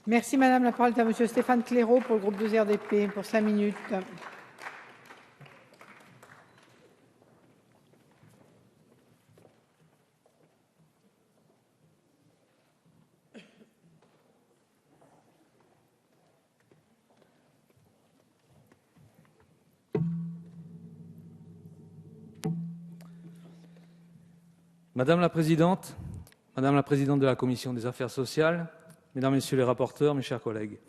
Merci madame. La parole est à monsieur Stéphane Claireau pour le groupe 2 RDP pour 5 minutes. Madame la présidente de la commission des affaires sociales, mesdames, messieurs les rapporteurs, mes chers collègues,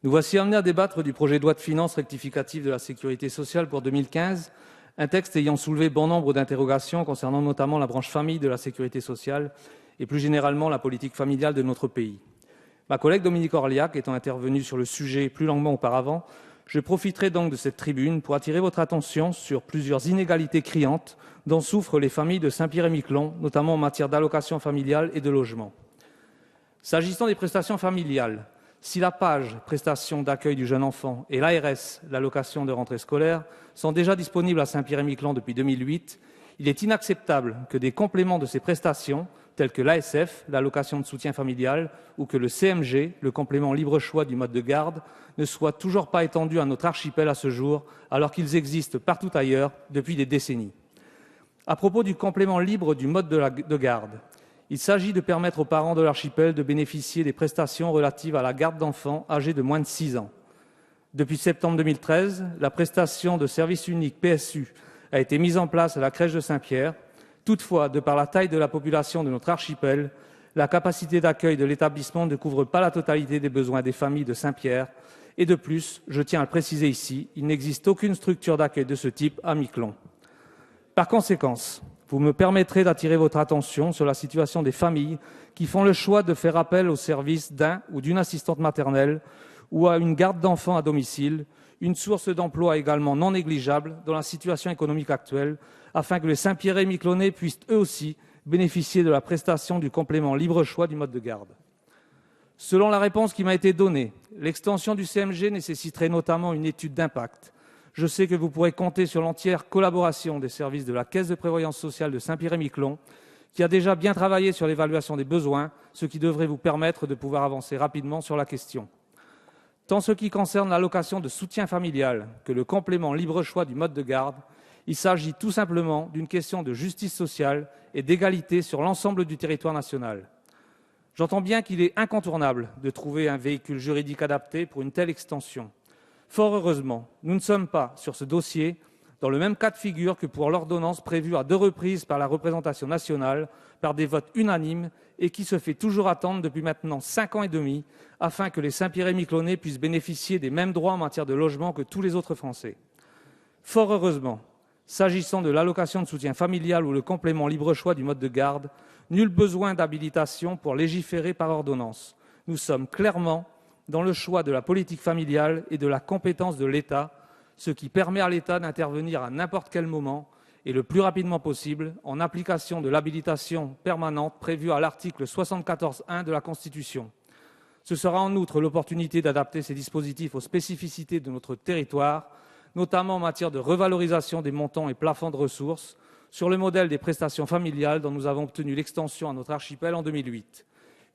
nous voici amenés à débattre du projet de loi de finances rectificative de la sécurité sociale pour 2015, un texte ayant soulevé bon nombre d'interrogations concernant notamment la branche famille de la sécurité sociale et plus généralement la politique familiale de notre pays. Ma collègue Dominique Orliac étant intervenue sur le sujet plus longuement auparavant, je profiterai donc de cette tribune pour attirer votre attention sur plusieurs inégalités criantes dont souffrent les familles de Saint-Pierre-et-Miquelon, notamment en matière d'allocation familiale et de logement. S'agissant des prestations familiales, si la PAJE, prestation d'accueil du jeune enfant, et l'ARS, l'allocation de rentrée scolaire, sont déjà disponibles à Saint-Pierre-et-Miquelon depuis 2008, il est inacceptable que des compléments de ces prestations, tels que l'ASF, l'allocation de soutien familial, ou que le CMG, le complément libre choix du mode de garde, ne soient toujours pas étendus à notre archipel à ce jour, alors qu'ils existent partout ailleurs depuis des décennies. À propos du complément libre du mode de garde, il s'agit de permettre aux parents de l'archipel de bénéficier des prestations relatives à la garde d'enfants âgés de moins de 6 ans. Depuis septembre 2013, la prestation de service unique PSU a été mise en place à la crèche de Saint-Pierre. Toutefois, de par la taille de la population de notre archipel, la capacité d'accueil de l'établissement ne couvre pas la totalité des besoins des familles de Saint-Pierre. Et de plus, je tiens à le préciser ici, il n'existe aucune structure d'accueil de ce type à Miquelon. Par conséquent, vous me permettrez d'attirer votre attention sur la situation des familles qui font le choix de faire appel au service d'un ou d'une assistante maternelle ou à une garde d'enfants à domicile, une source d'emploi également non négligeable dans la situation économique actuelle, afin que les Saint-Pierre-et-Miquelonais puissent eux aussi bénéficier de la prestation du complément libre choix du mode de garde. Selon la réponse qui m'a été donnée, l'extension du CMG nécessiterait notamment une étude d'impact. Je sais que vous pourrez compter sur l'entière collaboration des services de la Caisse de prévoyance sociale de Saint-Pierre-et-Miquelon, qui a déjà bien travaillé sur l'évaluation des besoins, ce qui devrait vous permettre de pouvoir avancer rapidement sur la question. Tant ce qui concerne l'allocation de soutien familial que le complément libre choix du mode de garde, il s'agit tout simplement d'une question de justice sociale et d'égalité sur l'ensemble du territoire national. J'entends bien qu'il est incontournable de trouver un véhicule juridique adapté pour une telle extension. Fort heureusement, nous ne sommes pas, sur ce dossier, dans le même cas de figure que pour l'ordonnance prévue à 2 reprises par la représentation nationale, par des votes unanimes, et qui se fait toujours attendre depuis maintenant 5 ans et demi, afin que les Saint-Pierre-et-Miquelonais puissent bénéficier des mêmes droits en matière de logement que tous les autres Français. Fort heureusement, s'agissant de l'allocation de soutien familial ou le complément libre choix du mode de garde, nul besoin d'habilitation pour légiférer par ordonnance. Nous sommes clairement dans le choix de la politique familiale et de la compétence de l'État, ce qui permet à l'État d'intervenir à n'importe quel moment et le plus rapidement possible en application de l'habilitation permanente prévue à l'article 74.1 de la Constitution. Ce sera en outre l'opportunité d'adapter ces dispositifs aux spécificités de notre territoire, notamment en matière de revalorisation des montants et plafonds de ressources, sur le modèle des prestations familiales dont nous avons obtenu l'extension à notre archipel en 2008.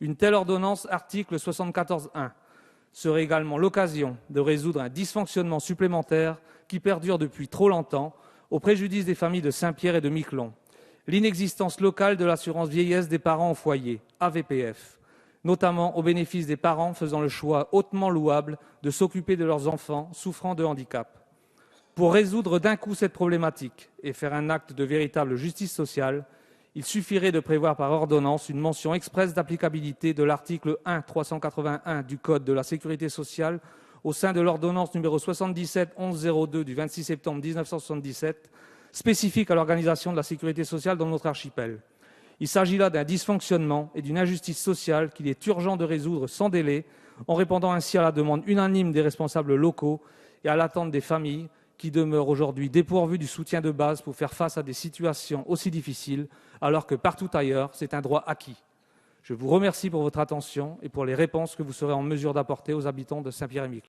Une telle ordonnance, article 74.1, serait également l'occasion de résoudre un dysfonctionnement supplémentaire qui perdure depuis trop longtemps au préjudice des familles de Saint-Pierre et de Miquelon. L'inexistence locale de l'assurance vieillesse des parents au foyer, AVPF, notamment au bénéfice des parents faisant le choix hautement louable de s'occuper de leurs enfants souffrant de handicap. Pour résoudre d'un coup cette problématique et faire un acte de véritable justice sociale, il suffirait de prévoir par ordonnance une mention expresse d'applicabilité de l'article 1.381 du Code de la sécurité sociale au sein de l'ordonnance numéro 77-1102 du 26 septembre 1977, spécifique à l'organisation de la sécurité sociale dans notre archipel. Il s'agit là d'un dysfonctionnement et d'une injustice sociale qu'il est urgent de résoudre sans délai, en répondant ainsi à la demande unanime des responsables locaux et à l'attente des familles qui demeurent aujourd'hui dépourvues du soutien de base pour faire face à des situations aussi difficiles, alors que partout ailleurs, c'est un droit acquis. Je vous remercie pour votre attention et pour les réponses que vous serez en mesure d'apporter aux habitants de Saint-Pierre-et-Miquelon.